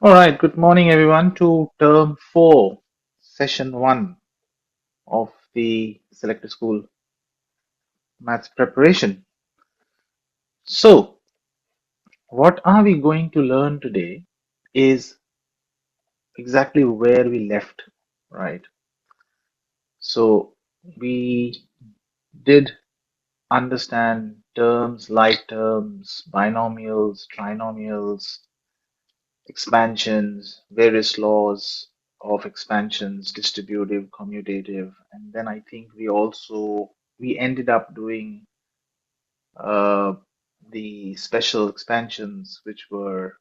All right, good morning everyone to term 4, session 1 of the Selective School Maths Preparation. So, what are we going to learn today is exactly where we left, right? So, we did understand terms, like terms, binomials, trinomials, expansions, various laws of expansions, distributive, commutative, and then I think we ended up doing uh, the special expansions, which were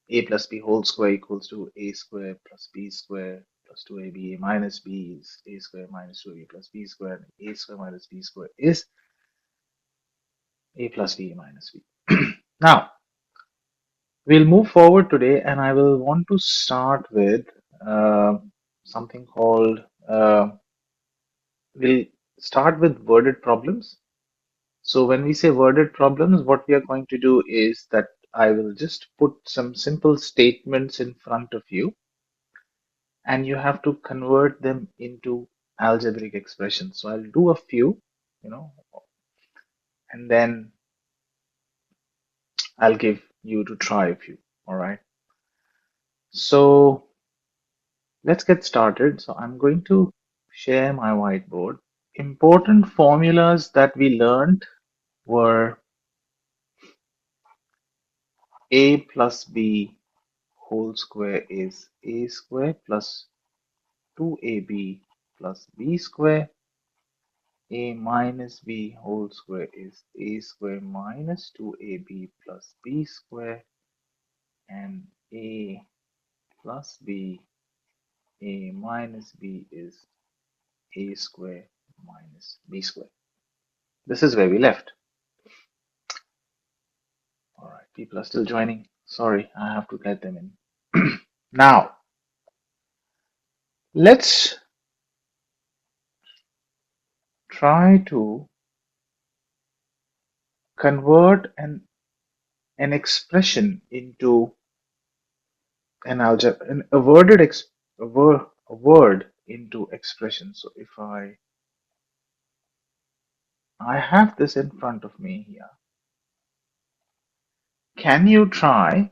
a plus b whole square equals to a square plus b square plus 2ab minus b is a square minus 2ab plus b square, and a square minus b square is a plus b minus b. Now, we'll move forward today, and I will want to start with uh, something called, we'll start with worded problems. So when we say worded problems, what we are going to do is that I will just put some simple statements in front of you, and you have to convert them into algebraic expressions. So I'll do a few, you know, and then I'll give you to try a few. All right. So let's get started. So I'm going to share my whiteboard. Important formulas that we learned were a plus b whole square is a square plus 2ab plus b square. A minus b whole square is a square minus 2ab plus b square. And a plus b, a minus b is a square minus b square. This is where we left. All right, people are still joining. Sorry, I have to let them in. Now, let's try to convert an expression into an algebra, a worded a word into expression. So if I have this in front of me here, can you try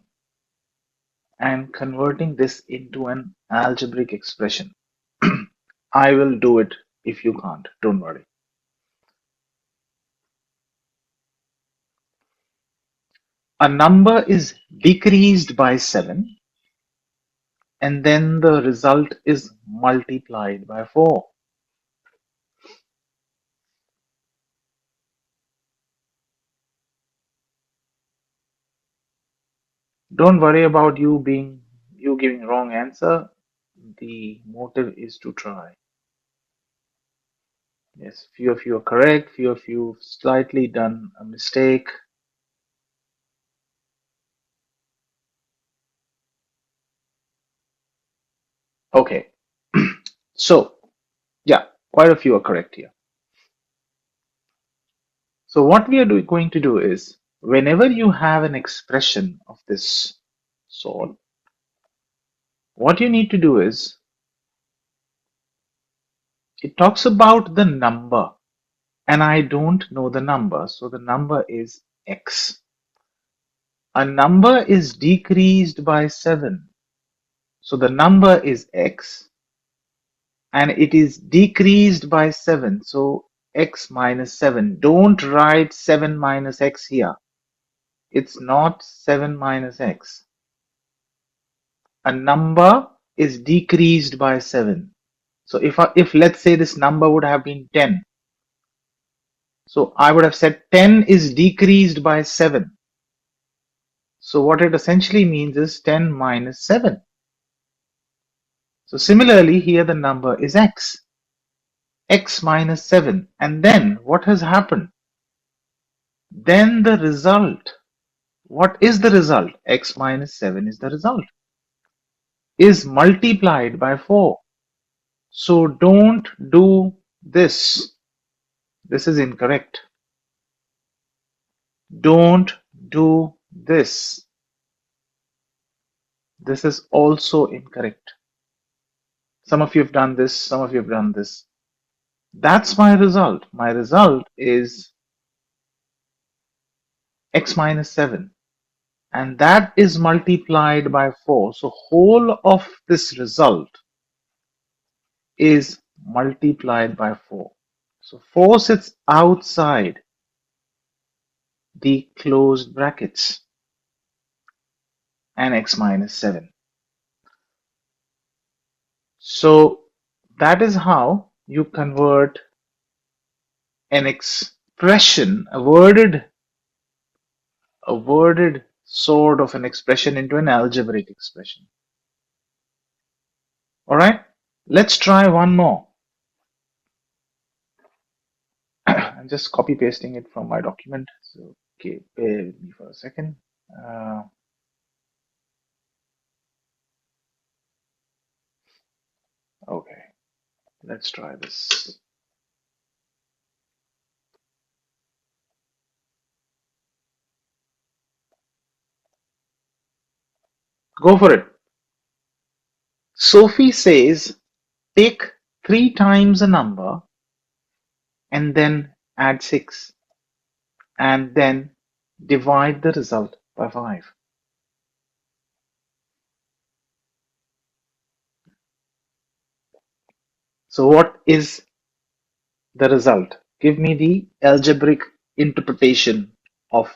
and converting this into an algebraic expression? I will do it if you can't. Don't worry. A number is decreased by 7, and then the result is multiplied by 4. Don't worry about you giving wrong answer. The motive is to try. Yes, few of you are correct, few of you slightly done a mistake. Okay, so yeah, quite a few are correct here. So what we are going to do is, whenever you have an expression of this sort, what you need to do is, it talks about the number, and I don't know the number, so the number is x. A number is decreased by 7, so the number is x, and it is decreased by 7, so x minus 7. Don't write 7 minus x here. It's not 7 minus x. A number is decreased by 7. So if let's say this number would have been 10, so I would have said 10 is decreased by 7. So what it essentially means is 10 minus 7. So similarly, here the number is x minus 7. And then what has happened? Then the result, what is the result? X minus 7 is the result, is multiplied by 4. So don't do this. This is incorrect. Don't do this. This is also incorrect. Some of you have done this, some of you have done this. That's my result. My result is x minus 7. And that is multiplied by 4. So whole of this result is multiplied by 4. So 4 sits outside the closed brackets and x minus 7. So that is how you convert an expression, a worded sort of an expression into an algebraic expression. All right, let's try one more. I'm just copy pasting it from my document. So, okay, bear with me for a second. Okay, let's try this. Go for it. Sophie says, take 3 times a number and then add 6 and then divide the result by 5. So what is the result? Give me the algebraic interpretation of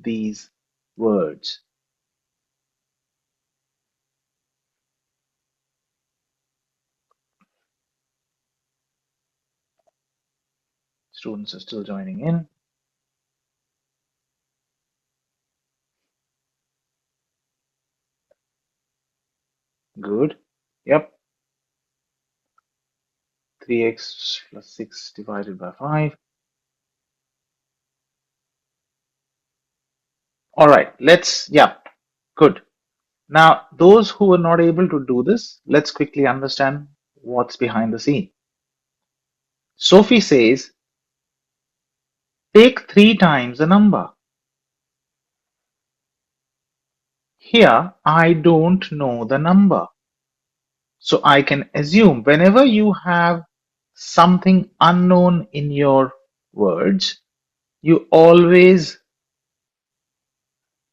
these words. Students are still joining in. Good. Yep. 3x plus 6 divided by 5. All right, yeah, good. Now, those who are not able to do this, let's quickly understand what's behind the scene. Sophie says, take 3 times a number. Here, I don't know the number. So I can assume whenever you have something unknown in your words, you always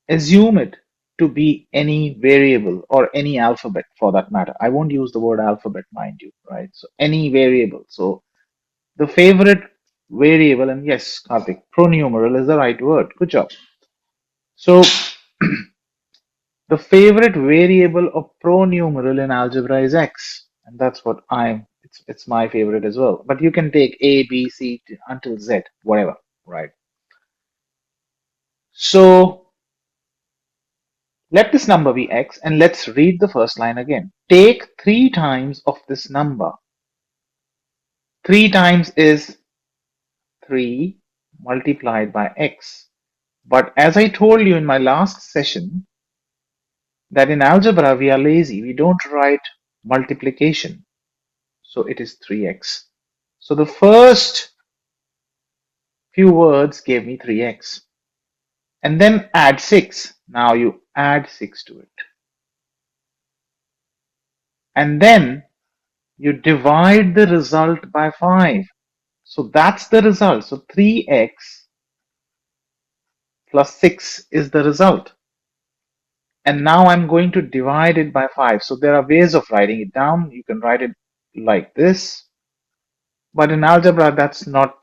assume it to be any variable or any alphabet for that matter. I won't use the word alphabet, mind you, right? So any variable. So the favorite variable, and yes, Karthik, pronumeral is the right word. Good job. So the favorite variable of pronumeral in algebra is x, and that's what it's my favorite as well. But you can take A, B, C until Z, whatever, right? So let this number be x, and let's read the first line again. Take 3 times of this number. 3 times is 3 multiplied by x. But as I told you in my last session, that in algebra we are lazy. We don't write multiplication. So it is 3x. So the first few words gave me 3x. And then add 6. Now you add 6 to it. And then you divide the result by 5. So that's the result. So 3x plus 6 is the result. And now I'm going to divide it by 5. So there are ways of writing it down. You can write it like this. But in algebra, that's not,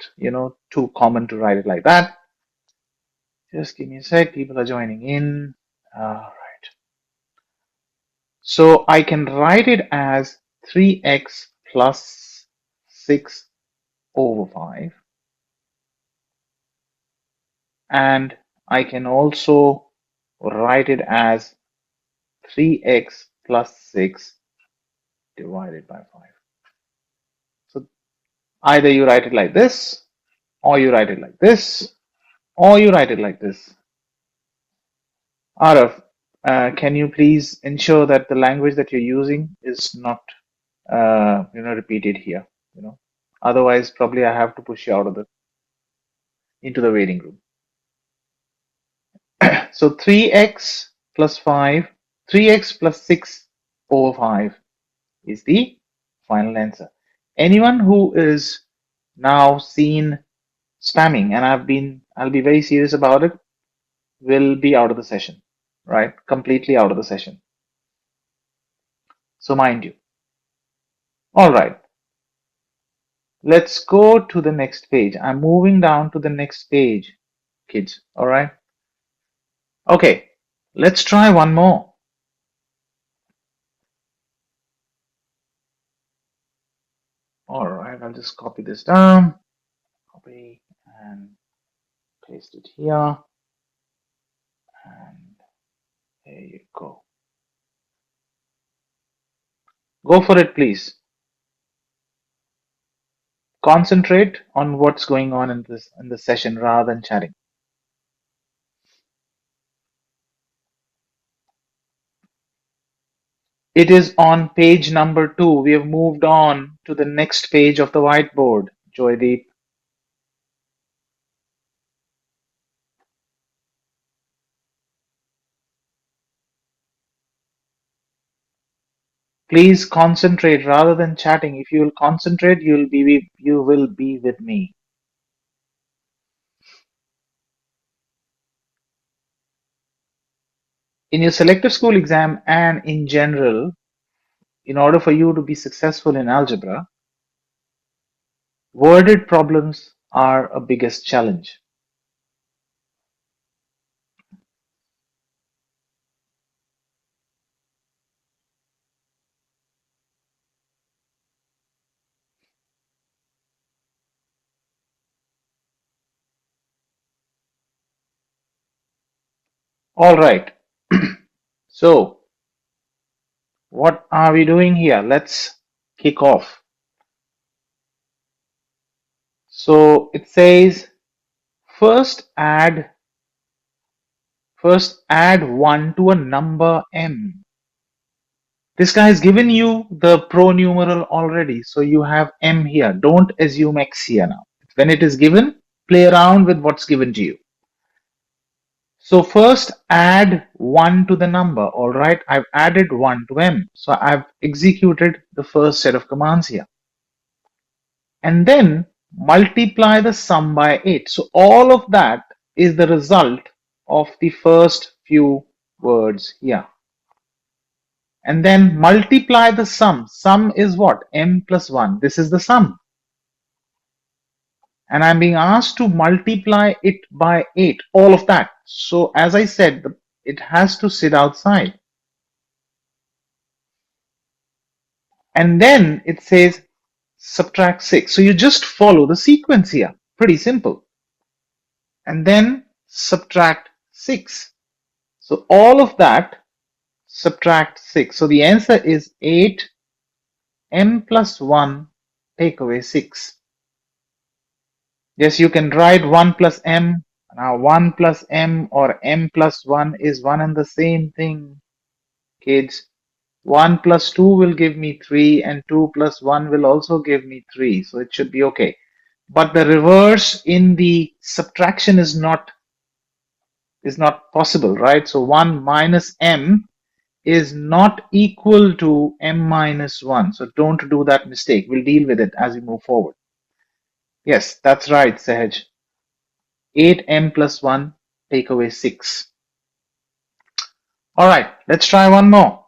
too common to write it like that. Just give me a sec. People are joining in. All right. So I can write it as 3x plus 6 over 5. And I can also write it as 3x plus 6 divided by 5. So either you write it like this, or you write it like this, or you write it like this. Arav, can you please ensure that the language that you're using is not, repeated here? Otherwise, probably I have to push you out of into the waiting room. So 3x plus 5, 3x plus 6 over 5 is the final answer. Anyone who is now seen spamming, and I'll be very serious about it, will be out of the session, right? Completely out of the session. So mind you. All right. Let's go to the next page. I'm moving down to the next page, kids. All right. Okay. Let's try one more. All right. I'll just copy this down. Copy and paste it here. And there you go. Go for it, please. Concentrate on what's going on in the session rather than chatting. It is on page number 2. We have moved on to the next page of the whiteboard, Joydeep. Please concentrate rather than chatting. If you will concentrate, you will be with me. In your selective school exam and in general, in order for you to be successful in algebra, worded problems are a biggest challenge. All right. So, what are we doing here? Let's kick off. So it says first add 1 to a number m. This guy has given you the pronumeral already, so you have m here. Don't assume x here now. When it is given, play around with what's given to you. So first add 1 to the number. All right, I've added 1 to m. So I've executed the first set of commands here. And then multiply the sum by 8. So all of that is the result of the first few words here. And then multiply the sum. Sum is what? M plus 1. This is the sum. And I'm being asked to multiply it by 8. All of that. So as I said, it has to sit outside. And then it says subtract 6. So you just follow the sequence here. Pretty simple. And then subtract 6. So all of that subtract 6. So the answer is 8 m plus 1 take away 6. Yes, you can write 1 plus m. Now 1 plus m or m plus 1 is one and the same thing, kids. 1 plus 2 will give me 3 and 2 plus 1 will also give me 3. So it should be okay. But the reverse in the subtraction is not possible, right? So 1 minus m is not equal to m minus 1. So don't do that mistake. We'll deal with it as we move forward. Yes, that's right, Sahaj. 8m plus 1 take away 6. All right, let's try one more.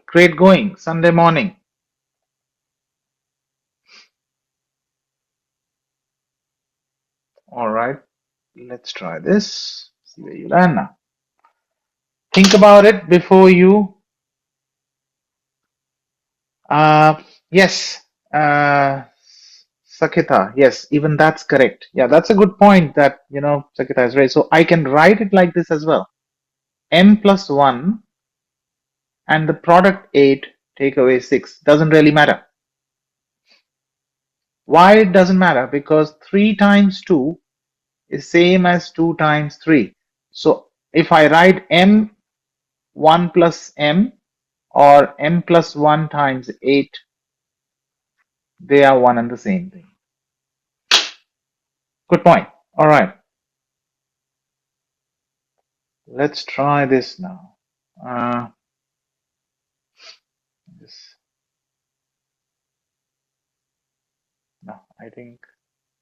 Great going, Sunday morning. All right, let's try this. See where you land now. Think about it before you. Yes, Sakita. Yes, even that's correct. Yeah, that's a good point that, Sakita has raised. So I can write it like this as well. M plus 1 and the product 8 take away 6. Doesn't really matter. Why it doesn't matter? Because 3 times 2 is same as 2 times 3. So if I write m 1 plus m or m plus 1 times 8, they are one and the same thing. Good point. All right. Let's try this now. Uh, this, no, I think,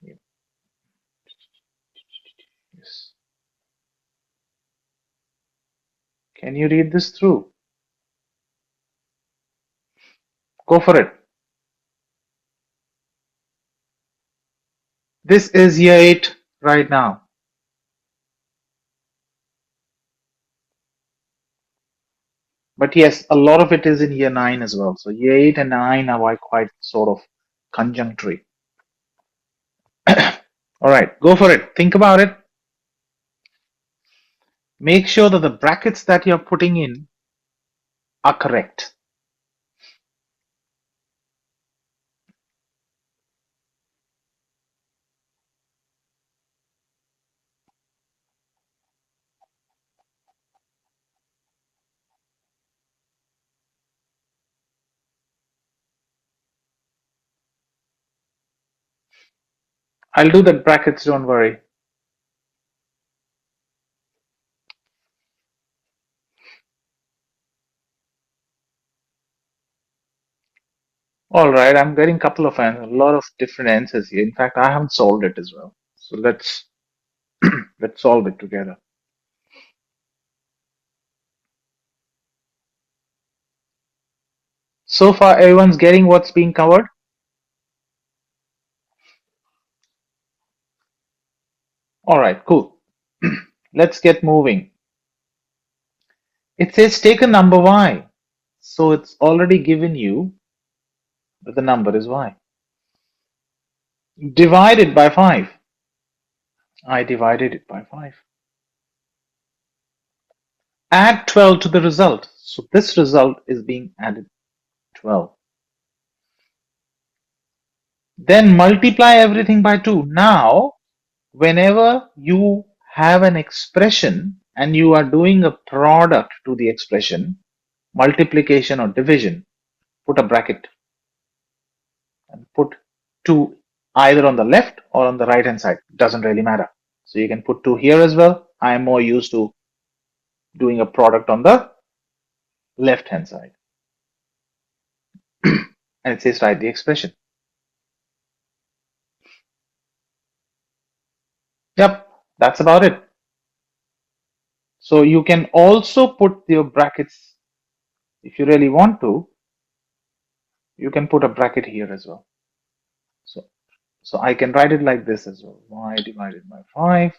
yes. Can you read this through? Go for it. This is year 8 right now. But yes, a lot of it is in year 9 as well. So year 8 and 9 are quite sort of conjunctory. All right, go for it. Think about it. Make sure that the brackets that you're putting in are correct. I'll do the brackets, don't worry. All right, I'm getting a couple of a lot of different answers here. In fact, I haven't solved it as well. So let's solve it together. So far, everyone's getting what's being covered? All right, cool. Let's get moving. It says take a number y. So it's already given you that the number is y. Divide it by 5. I divided it by 5. Add 12 to the result. So this result is being added 12. Then multiply everything by 2. Now, whenever you have an expression and you are doing a product to the expression, multiplication or division, put a bracket and put 2 either on the left or on the right hand side. Doesn't really matter. So you can put 2 here as well. I am more used to doing a product on the left hand side. And it says write the expression. Yep, that's about it. So you can also put your brackets, if you really want to, you can put a bracket here as well. So I can write it like this as well. Y divided by 5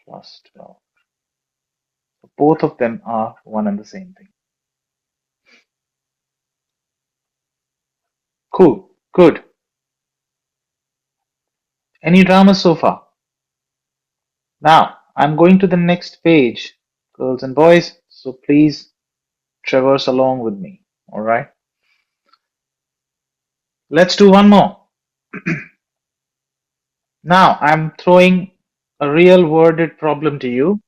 plus 12. So both of them are one and the same thing. Cool, good. Any dramas so far? Now I'm going to the next page, girls and boys. So please traverse along with me. All right. Let's do one more. Now I'm throwing a real worded problem to you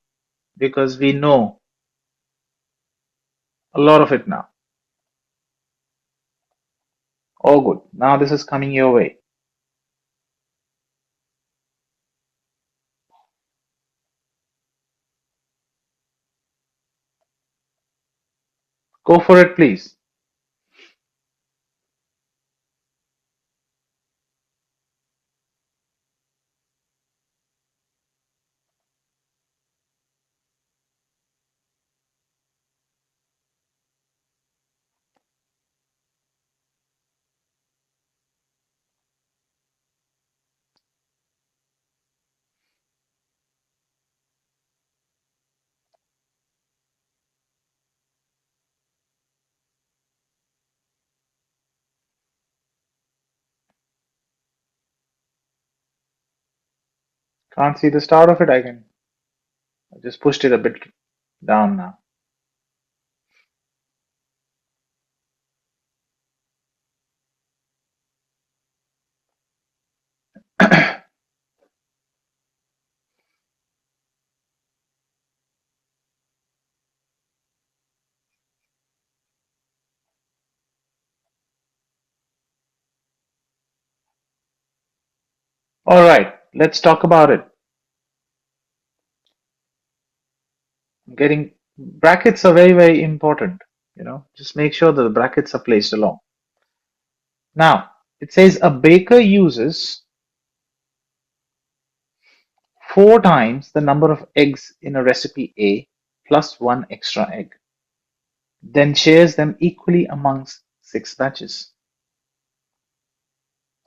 because we know a lot of it now. Oh, good. Now this is coming your way. Go for it, please. Can't see the start of it. I just pushed it a bit down now. All right, let's talk about it. getting brackets are very, very important. Just make sure that the brackets are placed along. Now, it says a baker uses 4 times the number of eggs in a recipe A plus 1 extra egg, then shares them equally amongst 6 batches.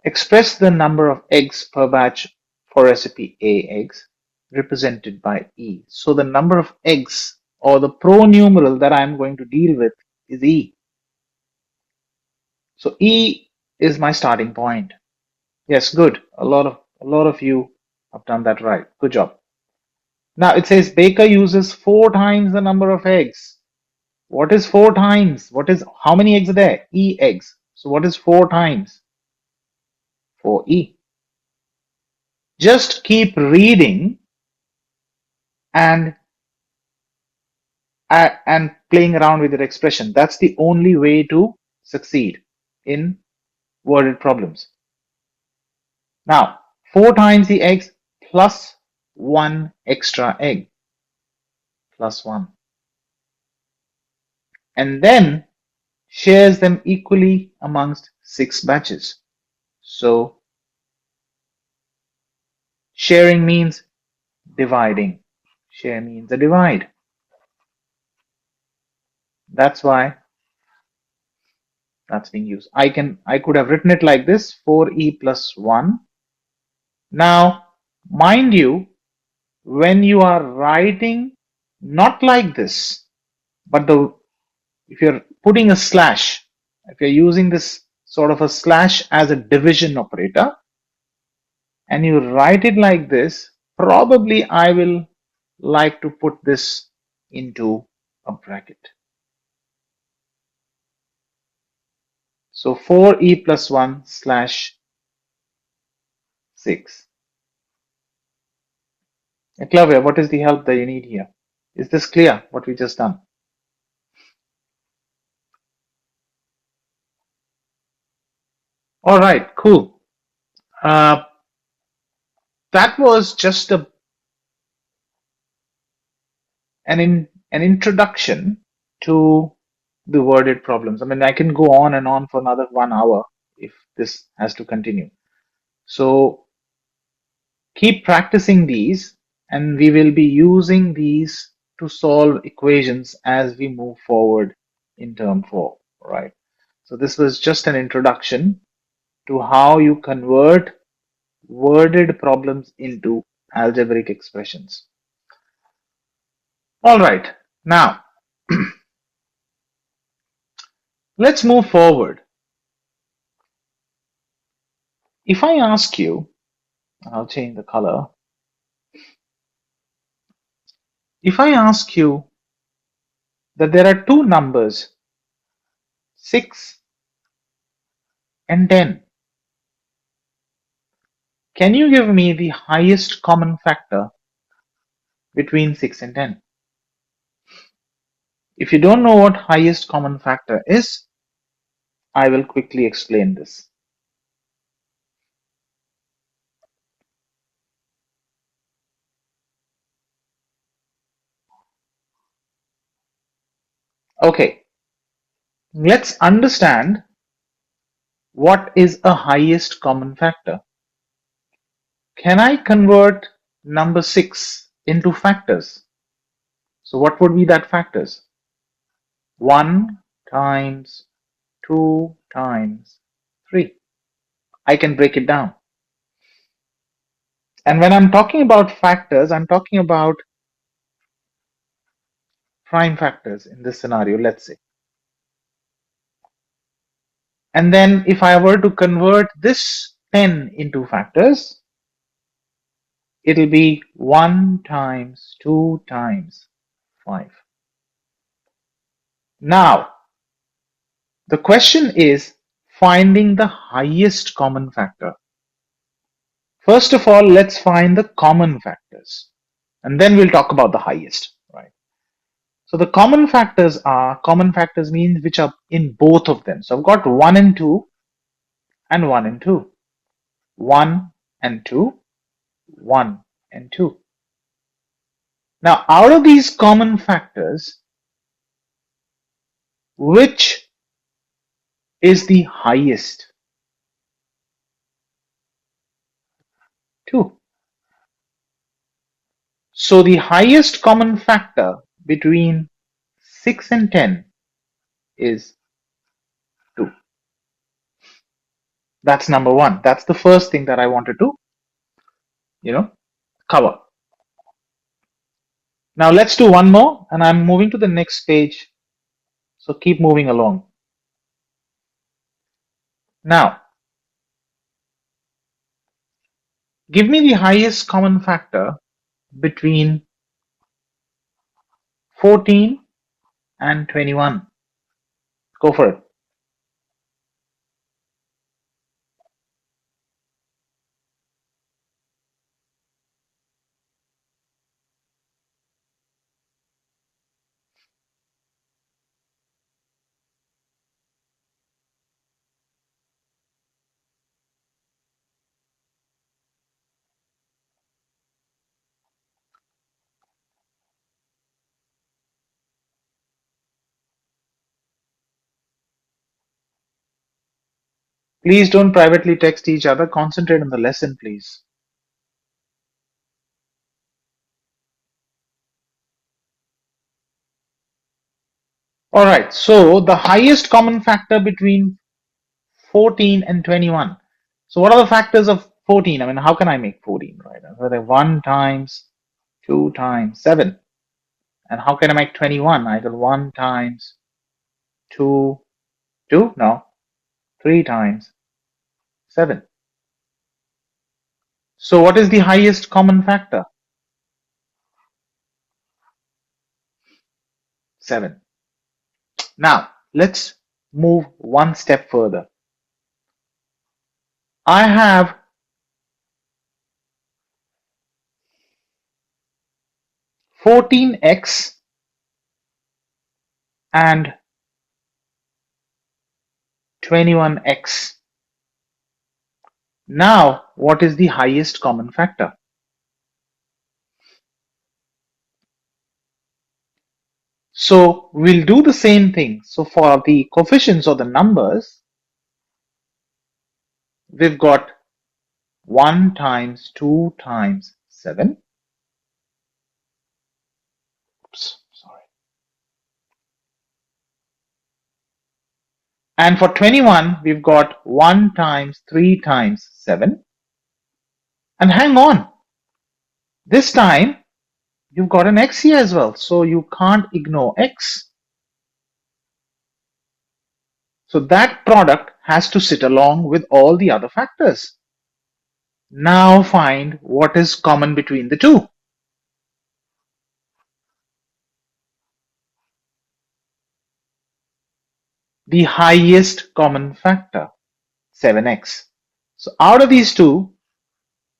Express the number of eggs per batch for recipe A eggs, represented by E. So the number of eggs, or the pronumeral that I'm going to deal with, is E. So E is my starting point. Yes, good. A lot of you have done that right. Good job. Now it says baker uses 4 times the number of eggs. What is 4 times? How many eggs are there? E eggs. So what is 4 times? 4E. Just keep reading and playing around with your expression. That's the only way to succeed in worded problems. Now, 4 times the eggs plus 1 extra egg, plus 1. And then shares them equally amongst 6 batches. So, sharing means dividing. Share means a divide. That's why that's being used. I could have written it like this, 4e plus 1. Now, mind you, when you are writing not like this, but if you're putting a slash, if you're using this sort of a slash as a division operator, and you write it like this, probably I will like to put this into a bracket. So 4e plus 1 slash 6. Eklavya, what is the help that you need here? Is this clear, what we just done? All right, cool. That was just an introduction to the worded problems. I mean, I can go on and on for another 1 hour if this has to continue. So keep practicing these, and we will be using these to solve equations as we move forward in term 4, right? So this was just an introduction to how you convert worded problems into algebraic expressions. All right, now let's move forward. If I ask you, I'll change the color. If I ask you that there are 2 numbers, 6 and 10, can you give me the highest common factor between 6 and 10? If you don't know what highest common factor is, I will quickly explain this. Okay, let's understand what is a highest common factor. Can I convert number 6 into factors? So what would be that factors? 1 times 2 times 3. I can break it down. And when I'm talking about factors, I'm talking about prime factors in this scenario, let's say. And then if I were to convert this 10 into factors, it'll be 1 times 2 times 5. Now, the question is finding the highest common factor. First of all, let's find the common factors, and then we'll talk about the highest, right? So the common factors means which are in both of them. So I've got 1 and 2 and 1 and 2. 1 and 2, 1 and 2. Now, out of these common factors, which is the highest? 2. So the highest common factor between 6 and 10 is 2. That's number one. That's the first thing that I wanted to, cover. Now let's do one more, and I'm moving to the next page. So keep moving along. Now, give me the highest common factor between 14 and 21. Go for it. Please don't privately text each other. Concentrate on the lesson, please. All right. So the highest common factor between 14 and 21. So what are the factors of 14? I mean, how can I make 14, right? So 1 times 2 times 7. And how can I make 21? Either 1 times 2, 2? No, 3 times 7. So what is the highest common factor? 7. Now, let's move one step further. I have 14x and 21x. Now, what is the highest common factor? So we'll do the same thing. So for the coefficients or the numbers, we've got 1 times 2 times 7. Oops, sorry. And for 21, we've got 1 times 3 times 7. And hang on. This time, you've got an x here as well. So you can't ignore x. So that product has to sit along with all the other factors. Now find what is common between the two. The highest common factor, 7x. So out of these two,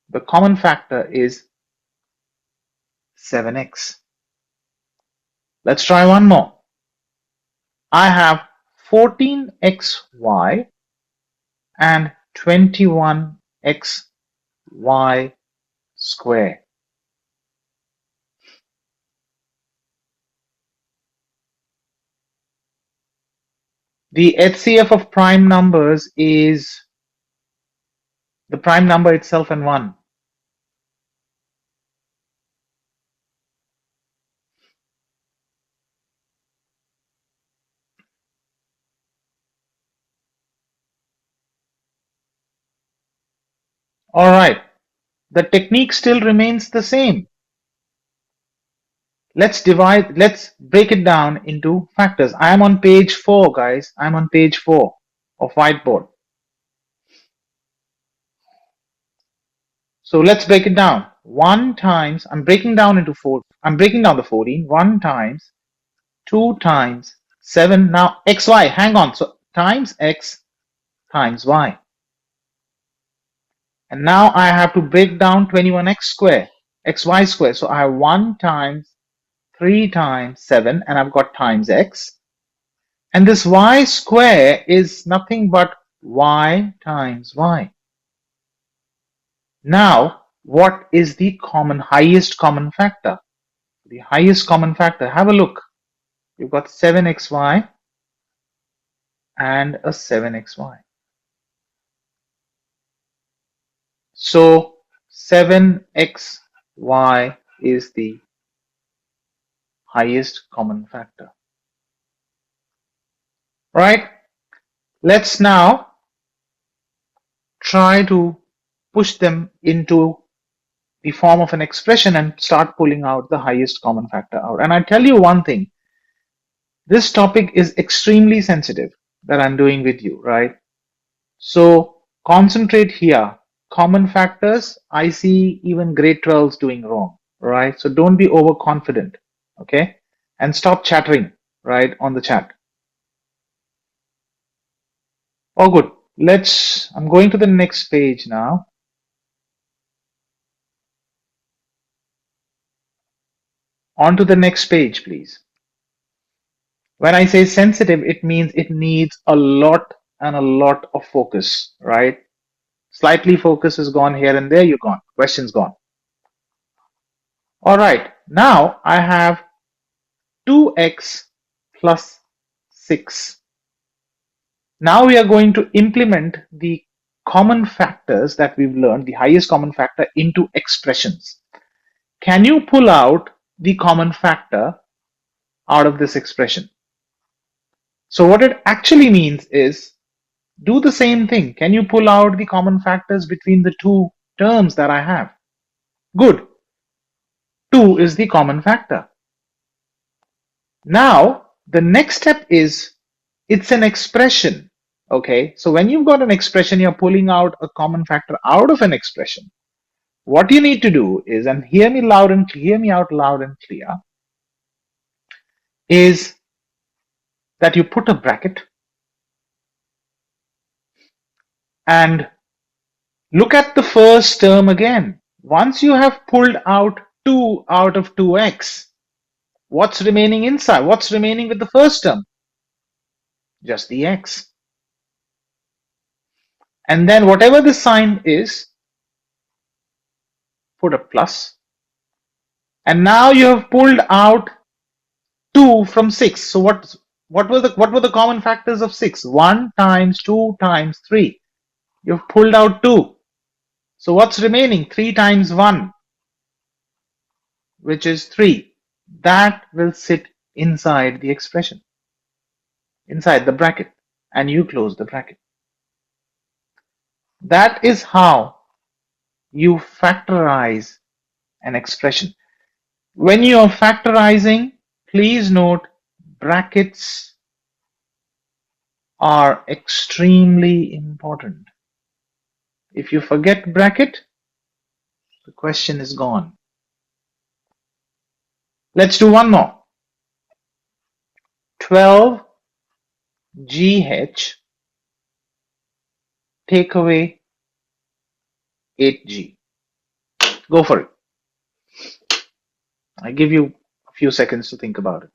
the common factor is 7x. Let's try one more. I have 14xy and 21xy square. The HCF of prime numbers is the prime number itself and 1. All right. The technique still remains the same. Let's break it down into factors. I am on page 4, guys. I'm on page 4 of whiteboard. So let's break it down. 1 times, I'm breaking down the 14. 1 times 2 times 7. Now xy, hang on. So times x times y. And now I have to break down 21x square, xy square. So I have 1 times 3 times 7, and I've got times x. And this y square is nothing but y times y. Now, what is the highest common factor? the highest common factor. Have a look. You've got 7xy and a 7xy. So 7xy is the highest common factor. Right? Let's now try to push them into the form of an expression and start pulling out the highest common factor out. And I tell you one thing, this topic is extremely sensitive that I'm doing with you, right? So concentrate here. Common factors, I see even grade 12s doing wrong, right? So don't be overconfident, okay? And stop chattering, right, on the chat. Oh, good. I'm going to the next page now. On to the next page, please. When I say sensitive, it means it needs a lot and a lot of focus, right? Slightly focus is gone here and there, you're gone. Question's gone. All right, now I have 2x plus 6. Now we are going to implement the common factors that we've learned, the highest common factor, into expressions. Can you pull out the common factor out of this expression? So what it actually means is do the same thing. Can you pull out the common factors between the two terms that I have? Good. 2 is the common factor. Now, the next step is it's an expression. Okay, so when you've got an expression, you're pulling out a common factor out of an expression. What you need to do is, and hear me out loud and clear, is that you put a bracket and look at the first term again. Once you have pulled out 2 out of 2x, what's remaining inside? What's remaining with the first term? Just the x. And then whatever the sign is, put a plus. And now you have pulled out 2 from 6. So what were the common factors of 6? 1 times 2 times 3. You've pulled out 2. So what's remaining? 3 times 1, which is 3. That will sit inside the expression, inside the bracket, and you close the bracket. That is how you factorize an expression. When you are factorizing, please note brackets are extremely important. If you forget bracket, the question is gone. Let's do one more. 12GH take away 8G. Go for it. I give you a few seconds to think about it.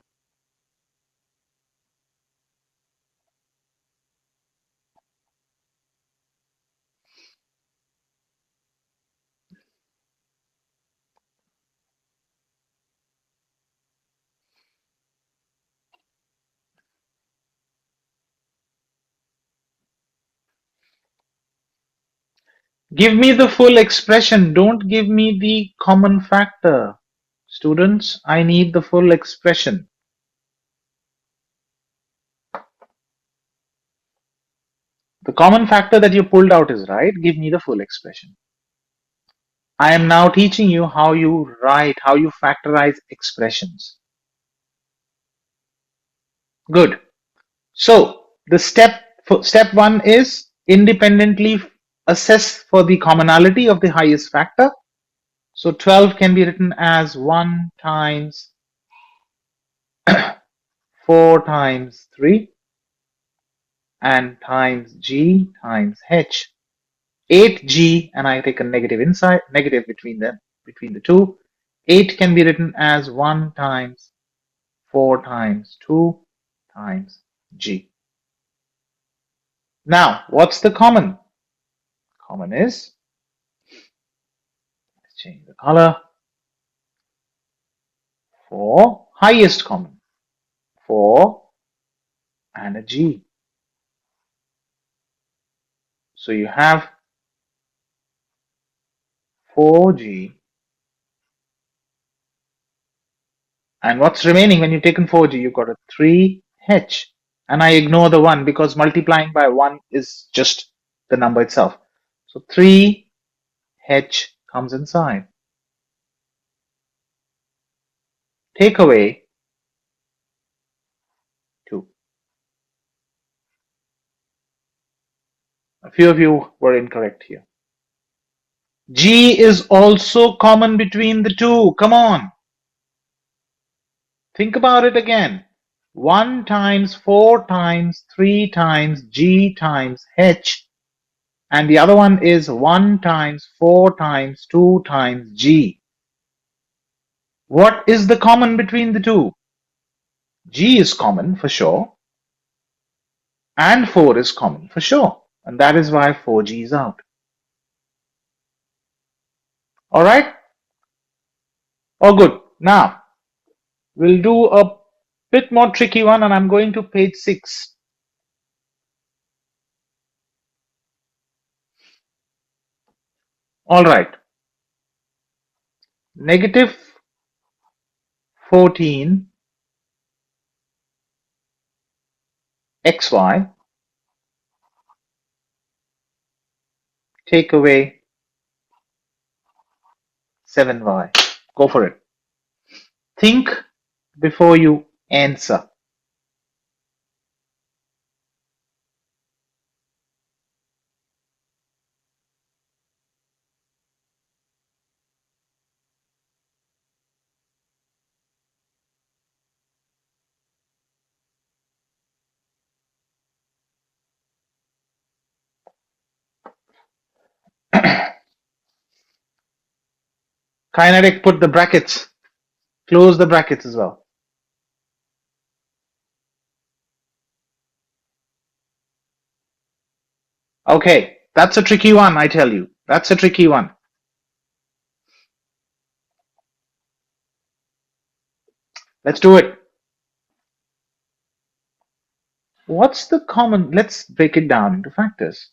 Give me the full expression. Don't give me the common factor. Students, I need the full expression. The common factor that you pulled out is right. Give me the full expression. I am now teaching you how you write, how you factorize expressions. Good. So the step 1 is independently assess for the commonality of the highest factor. So 12 can be written as 1 times 4 times 3 and times g times h. 8g, and I take a negative inside, negative between them, between the two. 8 can be written as 1 times 4 times 2 times g. Now, what's the common? Common is, let's change the color, 4, highest common, 4 and a G. So you have 4G, and what's remaining when you've taken 4G? You've got a 3H, and I ignore the 1 because multiplying by 1 is just the number itself. So 3H comes inside. Take away 2. A few of you were incorrect here. G is also common between the two. Come on. Think about it again. 1 times 4 times 3 times G times H, and the other one is 1 times 4 times 2 times G. What is the common between the two? G is common for sure, and 4 is common for sure, and that is why 4G is out. Alright? All good. Now, we'll do a bit more tricky one, and I'm going to page 6. Alright. Negative 14 xy, take away 7y. Go for it. Think before you answer. Kinetic, put the brackets. Close the brackets as well. Okay, that's a tricky one, I tell you. That's a tricky one. Let's do it. What's the common? Let's break it down into factors.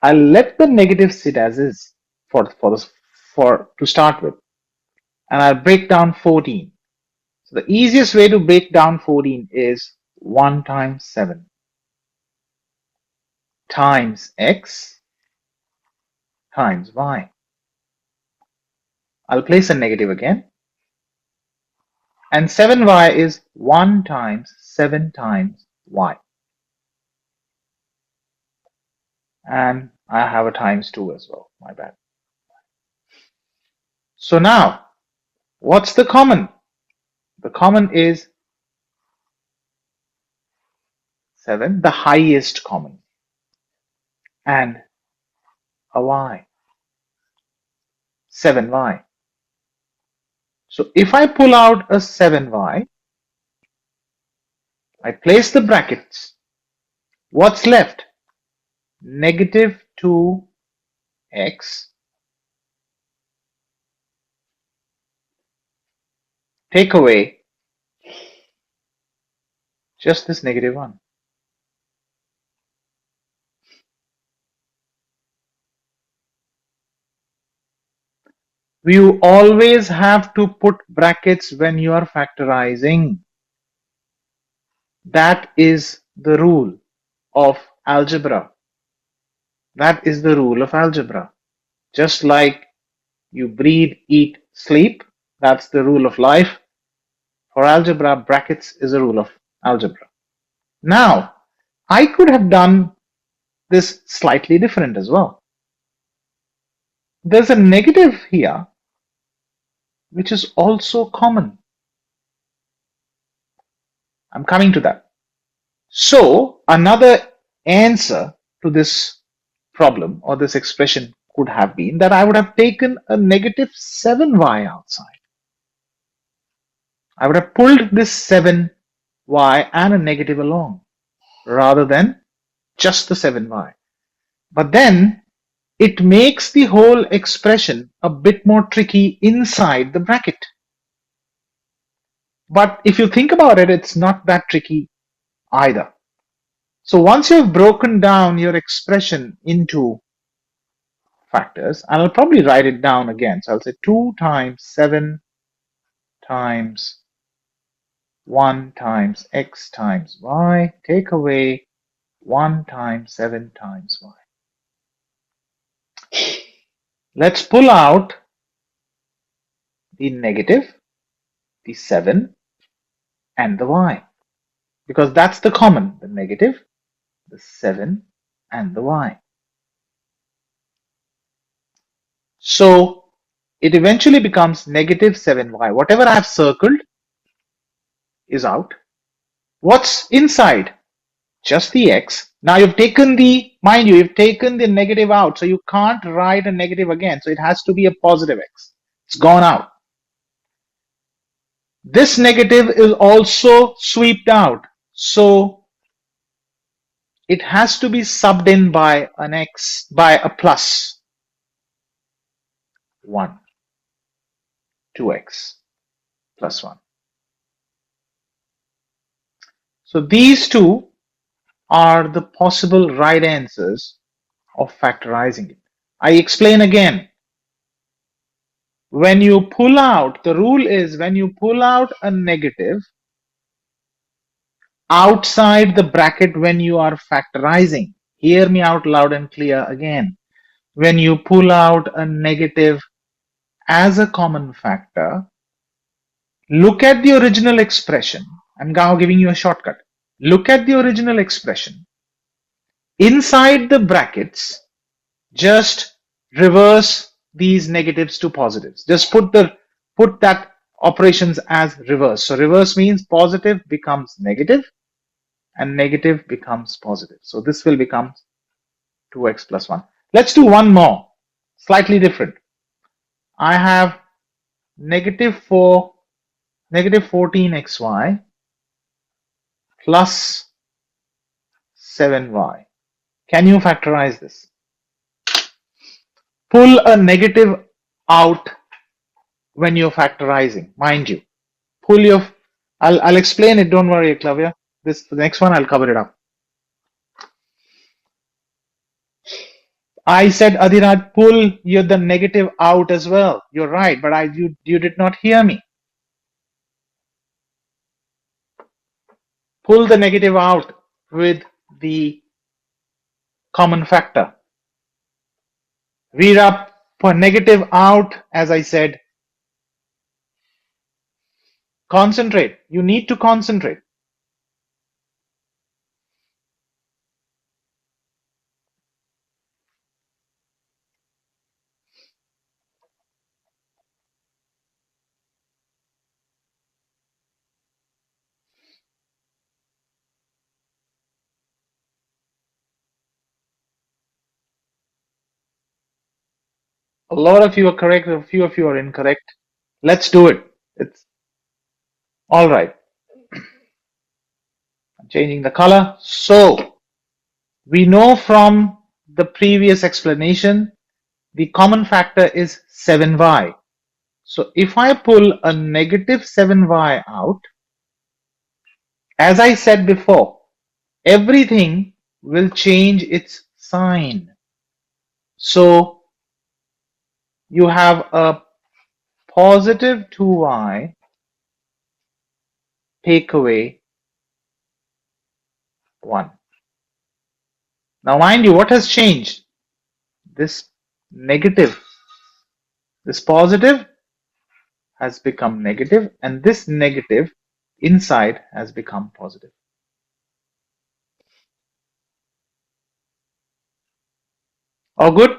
I'll let the negative sit as is to start with, and I'll break down 14. So the easiest way to break down 14 is 1 times 7 times x times y. I'll place a negative again. And 7y is 1 times 7 times y. And I have a times 2 as well, my bad. So now, what's the common? The common is 7, the highest common, and a y, 7y. So if I pull out a 7y, I place the brackets. What's left? Negative 2x, take away just this negative 1. You always have to put brackets when you are factorizing. That is the rule of algebra. That is the rule of algebra. Just like you breathe, eat, sleep, that's the rule of life. For algebra, brackets is a rule of algebra. Now, I could have done this slightly different as well. There's a negative here, which is also common. I'm coming to that. So, another answer to this problem or this expression could have been that I would have taken a negative 7y outside. I would have pulled this 7y and a negative along rather than just the 7y. But then it makes the whole expression a bit more tricky inside the bracket. But if you think about it, it's not that tricky either. So once you've broken down your expression into factors, and I'll probably write it down again. So I'll say 2 times 7 times 1 times x times y, take away 1 times 7 times y. Let's pull out the negative, the 7, and the y, because that's the common, the negative, the 7, and the y. So it eventually becomes negative 7y. Whatever I have circled is out. What's inside? Just the x. Now you've taken the, mind you, you've taken the negative out, so you can't write a negative again. So it has to be a positive x. It's gone out. This negative is also swept out. So it has to be subbed in by an x, by a plus 1, 2x plus 1. So these two are the possible right answers of factorizing it. I explain again. When you pull out, the rule is when you pull out a negative outside the bracket when you are factorizing, hear me out loud and clear again. When you pull out a negative as a common factor, look at the original expression. I'm now giving you a shortcut. Look at the original expression. Inside the brackets, just reverse these negatives to positives. Just put that operations as reverse. So reverse means positive becomes negative and negative becomes positive. So this will become 2x plus 1. Let's do one more, slightly different. I have negative 14xy plus 7y. Can you factorize this? Pull a negative out when you're factorizing, mind you. Pull your, I'll explain it, don't worry, Clavia. The next one I'll cover it up. I said, Adhiraj, pull the negative out as well. You're right, but you did not hear me. Pull the negative out with the common factor. Veera, for negative out, as I said, concentrate. You need to concentrate. A lot of you are correct, a few of you are incorrect. Let's do it. It's all right. I'm changing the color. So we know from the previous explanation, the common factor is 7y. So if I pull a negative 7y out, as I said before, everything will change its sign. So you have a positive 2y take away 1. Now mind you, what has changed? This negative, this positive has become negative, and this negative inside has become positive. All good?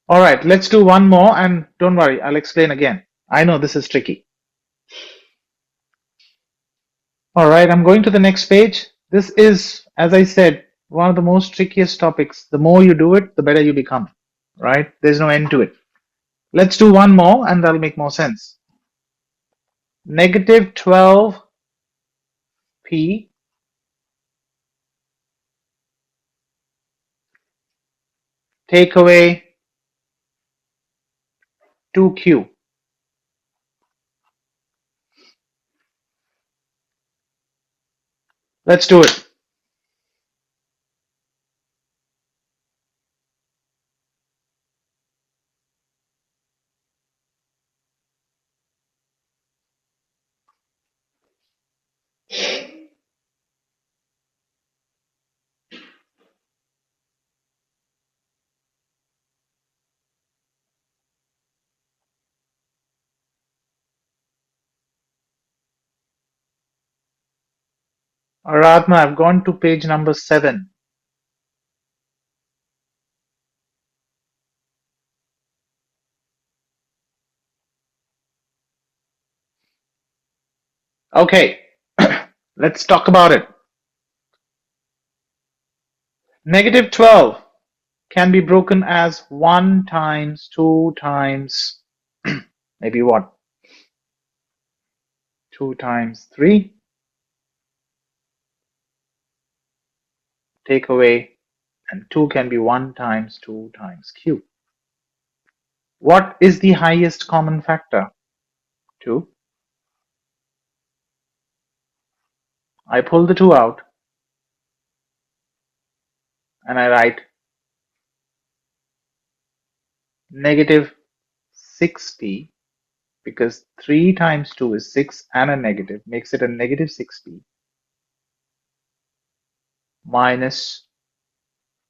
All right, let's do one more, and don't worry, I'll explain again. I know this is tricky. All right, I'm going to the next page. This is, as I said, one of the most trickiest topics. The more you do it, the better you become, right? There's no end to it. Let's do one more, and that'll make more sense. Negative 12p take away 2q. Let's do it. Aradhana, I've gone to page number 7. Okay, let's talk about it. Negative 12 can be broken as 1 times 2 times maybe what? 2 times 3. Take away, and 2 can be 1 times 2 times q. What is the highest common factor? 2. I pull the 2 out and I write negative 6p, because 3 times 2 is 6 and a negative, makes it a negative 6p minus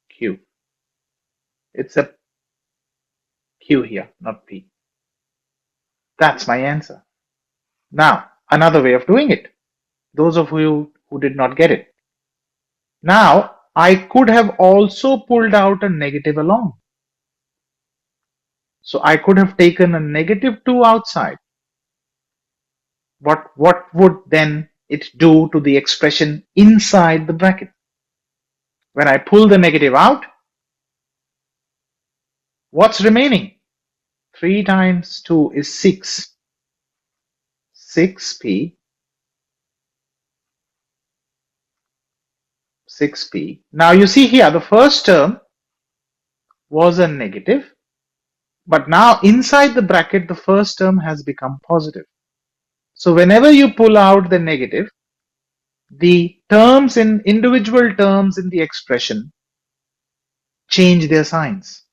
q. It's a q here, not p. That's my answer. Now, another way of doing it. Those of you who did not get it. Now, I could have also pulled out a negative along. So I could have taken a negative 2 outside. But what would then it do to the expression inside the bracket? When I pull the negative out, what's remaining? 3 times 2 is 6. 6p. 6p. Now you see here, the first term was a negative, but now inside the bracket, the first term has become positive. So whenever you pull out the negative, the terms in individual terms in the expression change their signs.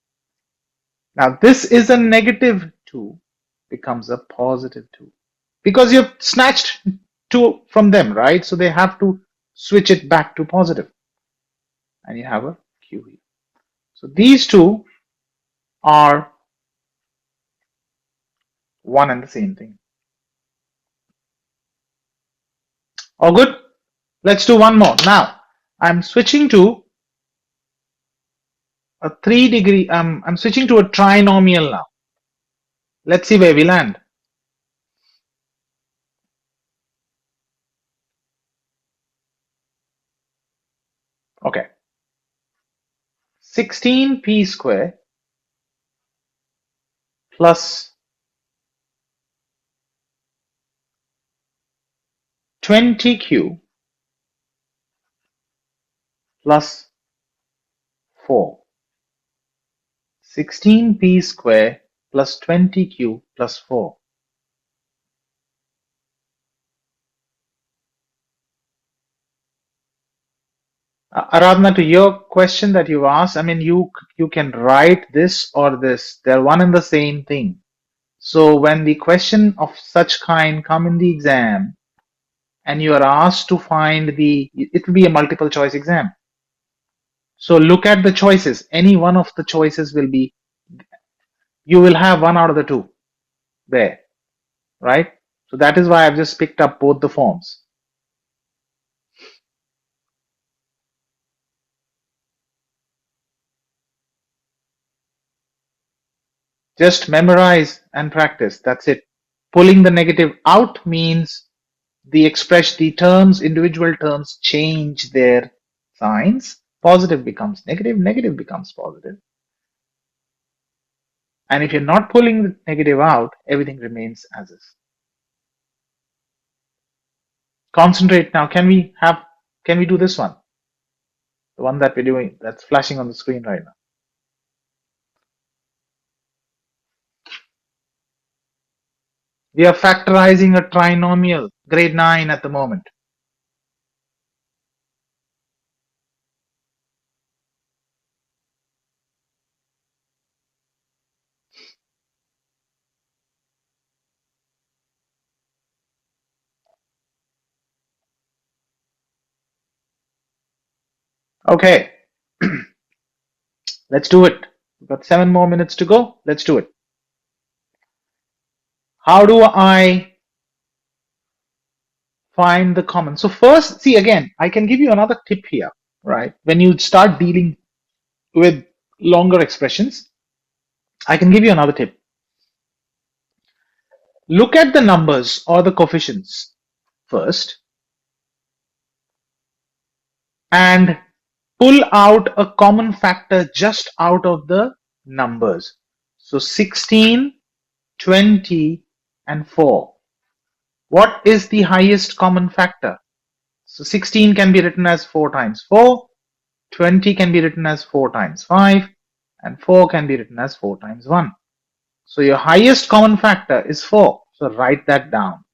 Now this is a negative 2 becomes a positive 2 because you've snatched 2 from them, right? So they have to switch it back to positive, and you have a q here. So these two are one and the same thing. All good? Let's do one more. Now I'm switching to a 3-degree, I'm switching to a trinomial now. Let's see where we land. Okay. 16p square plus 20q plus 4. 16p square plus 20q plus 4. Aradhana, to your question that you asked, I mean, you can write this or this. They're one and the same thing. So when the question of such kind come in the exam and you are asked to find it will be a multiple choice exam. So look at the choices. Any one of the choices will be, you will have one out of the two there, right? So that is why I've just picked up both the forms. Just memorize and practice. That's it. Pulling the negative out means the terms, individual terms change their signs. Positive becomes negative, negative becomes positive. And if you're not pulling the negative out, everything remains as is. Concentrate now. Can we do this one? The one that we're doing, that's flashing on the screen right now. We are factorizing a trinomial, grade 9 at the moment. Okay, let's do it. We've got 7 more minutes to go. Let's do it. How do I find the common? So first, see again, I can give you another tip here, right? When you start dealing with longer expressions, I can give you another tip. Look at the numbers or the coefficients first and pull out a common factor just out of the numbers. So 16, 20, and 4. What is the highest common factor? So 16 can be written as 4 times 4, 20 can be written as 4 times 5, and 4 can be written as 4 times 1. So your highest common factor is 4. So write that down.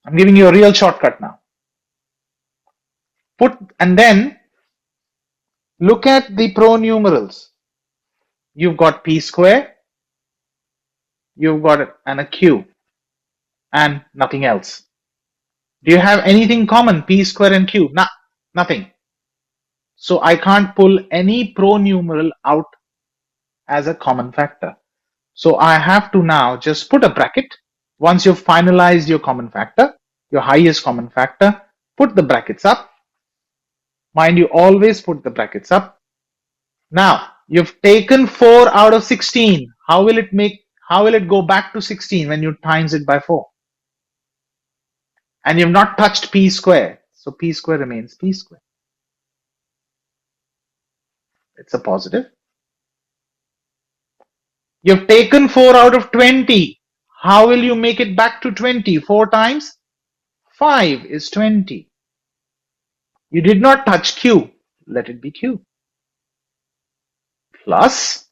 I'm giving you a real shortcut now. And then look at the pronumerals. You've got p square, you've got a q, and nothing else. Do you have anything common, p square and q? Nothing. So I can't pull any pronumeral out as a common factor. So I have to now just put a bracket. Once you've finalized your common factor, your highest common factor, put the brackets up. Mind you, always put the brackets up. Now, you've taken 4 out of 16. How will it go back to 16 when you times it by 4? And you've not touched p square. So p square remains p square. It's a positive. You've taken 4 out of 20. How will you make it back to 20? 4 times 5 is 20. You did not touch q. Let it be q. Plus,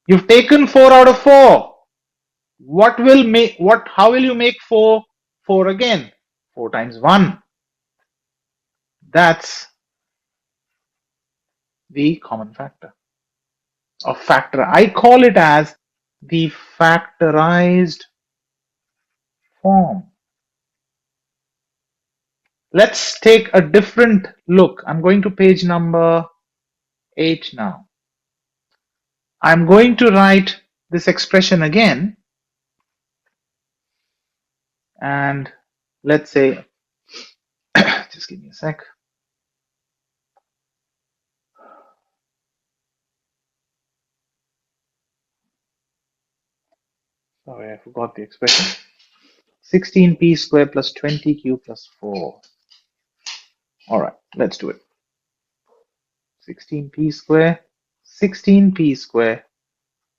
you've taken 4 out of 4. How will you make 4 again? 4 times 1. That's the common factor of factor. I call it as the factorized form. Let's take a different look. I'm going to page number 8 now. I'm going to write this expression again, and let's say, just give me a sec. Sorry, I forgot the expression. 16p square plus 20q plus 4. All right, let's do it. 16p square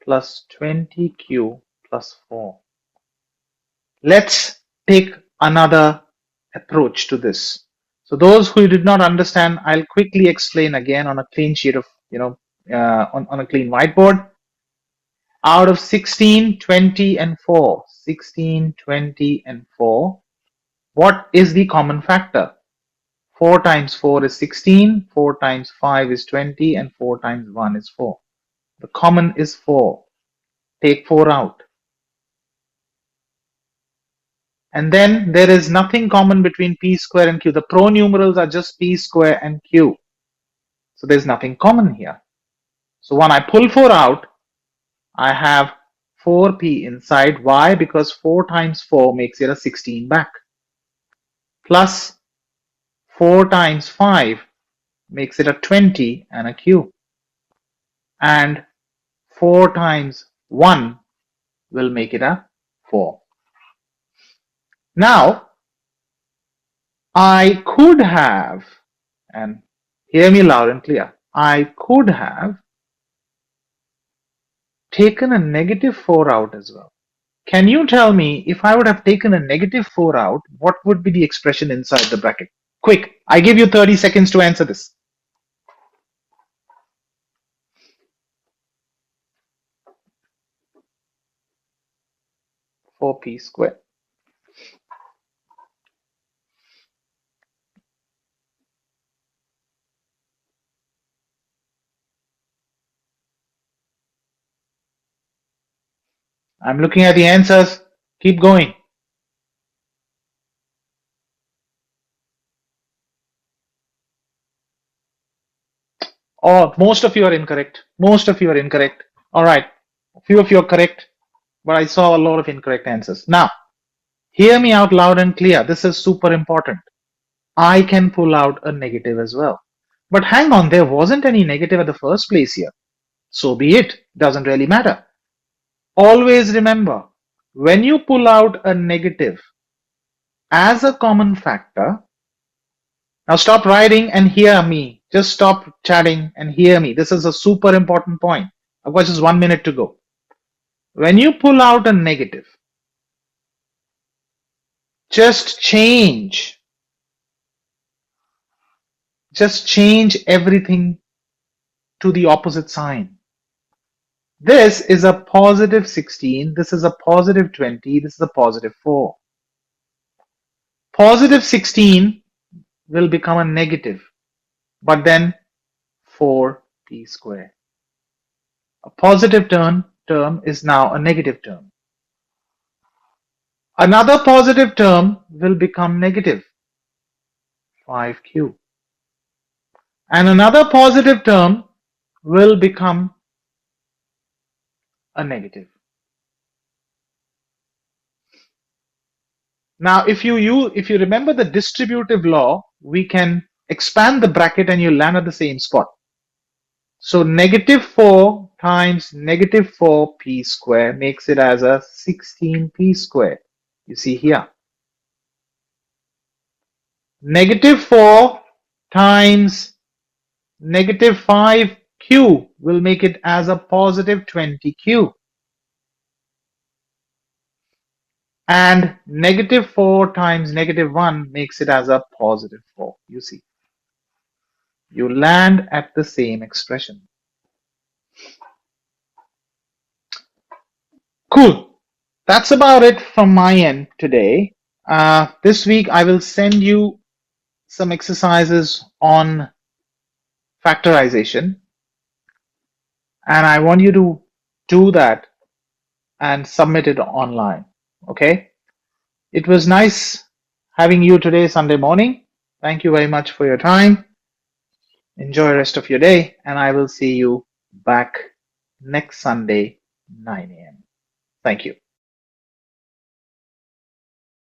plus 20q plus 4. Let's take another approach to this. So those who did not understand, I'll quickly explain again on a clean sheet of, on a clean whiteboard. Out of 16, 20, and 4, 16, 20, and 4, what is the common factor? 4 times 4 is 16, 4 times 5 is 20, and 4 times 1 is 4. The common is 4. Take 4 out. And then there is nothing common between p square and q. The pronumerals are just p square and q. So there's nothing common here. So when I pull 4 out, I have 4p inside. Why? Because 4 times 4 makes it a 16 back. Plus 4 times 5 makes it a 20 and a q. And 4 times 1 will make it a 4. Now, I could have, and hear me loud and clear, I could have taken a negative 4 out as well. Can you tell me, if I would have taken a negative 4 out, what would be the expression inside the bracket? Quick, I give you 30 seconds to answer this. 4p squared. I'm looking at the answers. Keep going. Oh, most of you are incorrect. Most of you are incorrect. All right. A few of you are correct, but I saw a lot of incorrect answers. Now, hear me out loud and clear. This is super important. I can pull out a negative as well. But hang on, there wasn't any negative at the first place here. So be it. Doesn't really matter. Always remember, when you pull out a negative as a common factor, now stop writing and hear me. Just stop chatting and hear me. This is a super important point. I've got just 1 minute to go. When you pull out a negative, just change everything to the opposite sign. This is a positive 16, this is a positive 20, this is a positive 4. Positive 16 will become a negative, but then 4p squared. A positive term is now a negative term. Another positive term will become negative, 5q. And another positive term will become a negative. Now, if you remember the distributive law, we can expand the bracket and you land at the same spot. So negative 4 times negative 4p squared makes it as a 16p squared. You see here. Negative 4 times negative 5q will make it as a positive 20q. And negative 4 times negative 1 makes it as a positive 4. You see. You land at the same expression. Cool. That's about it from my end today. This week I will send you some exercises on factorization, and I want you to do that and submit it online. Okay? It was nice having you today, Sunday morning. Thank you very much for your time. Enjoy the rest of your day, and I will see you back next Sunday, 9 a.m. Thank you.